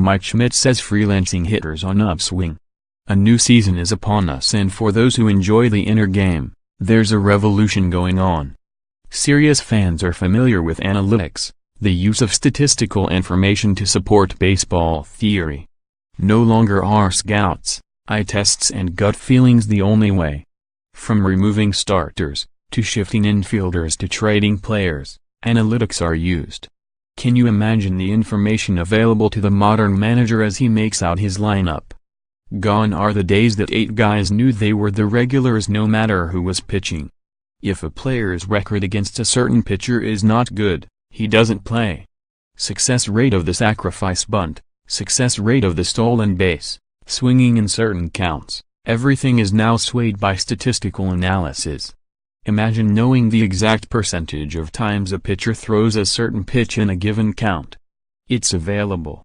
Mike Schmidt says freelancing hitters on upswing. A new season is upon us, and for those who enjoy the inner game, there's a revolution going on. Serious fans are familiar with analytics, the use of statistical information to support baseball theory. No longer are scouts, eye tests and gut feelings the only way. From removing starters, to shifting infielders to trading players, analytics are used. Can you imagine the information available to the modern manager as he makes out his lineup? Gone are the days that 8 guys knew they were the regulars no matter who was pitching. If a player's record against a certain pitcher is not good, he doesn't play. Success rate of the sacrifice bunt, success rate of the stolen base, swinging in certain counts, everything is now swayed by statistical analysis. Imagine knowing the exact percentage of times a pitcher throws a certain pitch in a given count. It's available.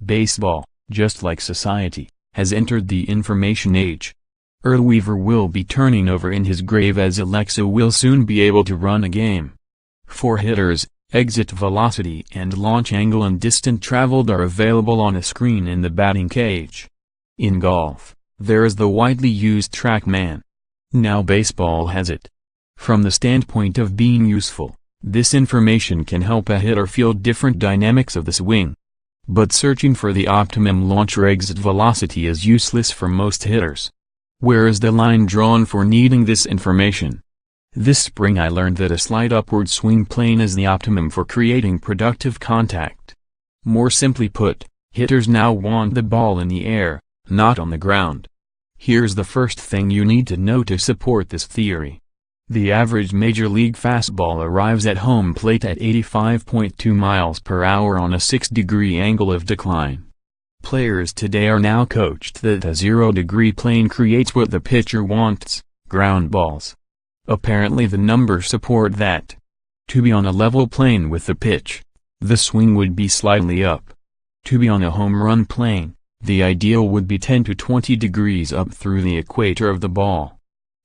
Baseball, just like society, has entered the information age. Earl Weaver will be turning over in his grave as Alexa will soon be able to run a game. For hitters, exit velocity and launch angle and distance traveled are available on a screen in the batting cage. In golf, there is the widely used TrackMan. Now baseball has it. From the standpoint of being useful, this information can help a hitter feel different dynamics of the swing. But searching for the optimum launch or exit velocity is useless for most hitters. Where is the line drawn for needing this information? This spring I learned that a slight upward swing plane is the optimum for creating productive contact. More simply put, hitters now want the ball in the air, not on the ground. Here's the first thing you need to know to support this theory. The average Major League fastball arrives at home plate at 85.2 miles per hour on a 6-degree angle of decline. Players today are now coached that a 0-degree plane creates what the pitcher wants, ground balls. Apparently the numbers support that. To be on a level plane with the pitch, the swing would be slightly up. To be on a home run plane, the ideal would be 10 to 20 degrees up through the equator of the ball.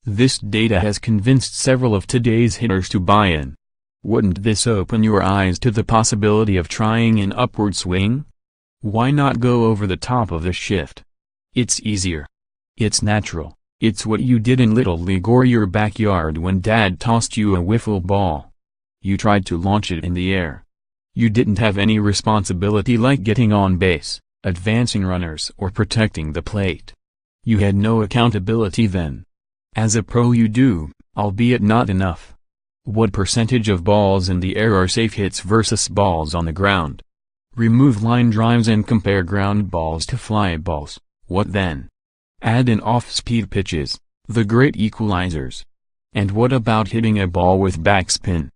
This data has convinced several of today's hitters to buy in. Wouldn't this open your eyes to the possibility of trying an upward swing? Why not go over the top of the shift? It's easier. It's natural. It's what you did in Little League or your backyard when Dad tossed you a wiffle ball. You tried to launch it in the air. You didn't have any responsibility like getting on base, advancing runners or protecting the plate. You had no accountability then. As a pro you do, albeit not enough. What percentage of balls in the air are safe hits versus balls on the ground? Remove line drives and compare ground balls to fly balls. What then? Add in off-speed pitches, the great equalizers. And what about hitting a ball with backspin?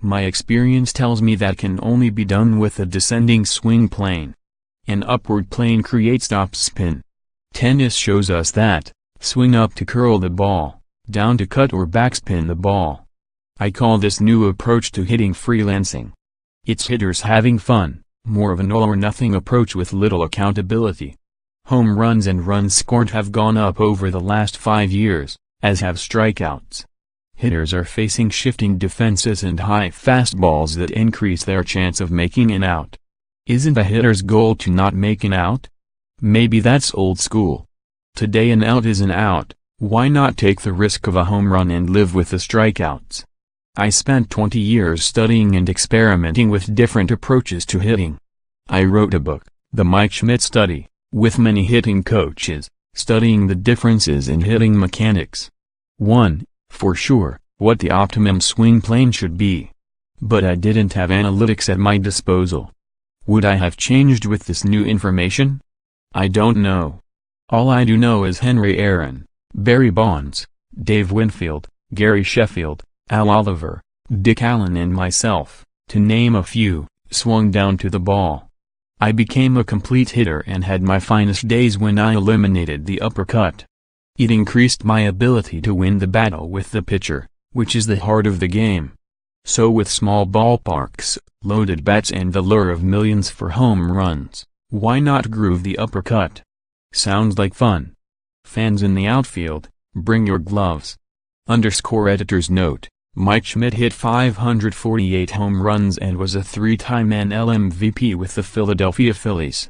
My experience tells me that can only be done with a descending swing plane. An upward plane creates topspin. Tennis shows us that. Swing up to curl the ball, down to cut or backspin the ball. I call this new approach to hitting freelancing. It's hitters having fun, more of an all-or-nothing approach with little accountability. Home runs and runs scored have gone up over the last 5 years, as have strikeouts. Hitters are facing shifting defenses and high fastballs that increase their chance of making an out. Isn't a hitter's goal to not make an out? Maybe that's old school. Today an out is an out, why not take the risk of a home run and live with the strikeouts? I spent 20 years studying and experimenting with different approaches to hitting. I wrote a book, The Mike Schmidt Study, with many hitting coaches, studying the differences in hitting mechanics. 1. For sure, what the optimum swing plane should be. But I didn't have analytics at my disposal. Would I have changed with this new information? I don't know. All I do know is Henry Aaron, Barry Bonds, Dave Winfield, Gary Sheffield, Al Oliver, Dick Allen and myself, to name a few, swung down to the ball. I became a complete hitter and had my finest days when I eliminated the uppercut. It increased my ability to win the battle with the pitcher, which is the heart of the game. So with small ballparks, loaded bats and the lure of millions for home runs, why not groove the uppercut? Sounds like fun. Fans in the outfield, bring your gloves. _Editor's note, Mike Schmidt hit 548 home runs and was a 3-time NL MVP with the Philadelphia Phillies.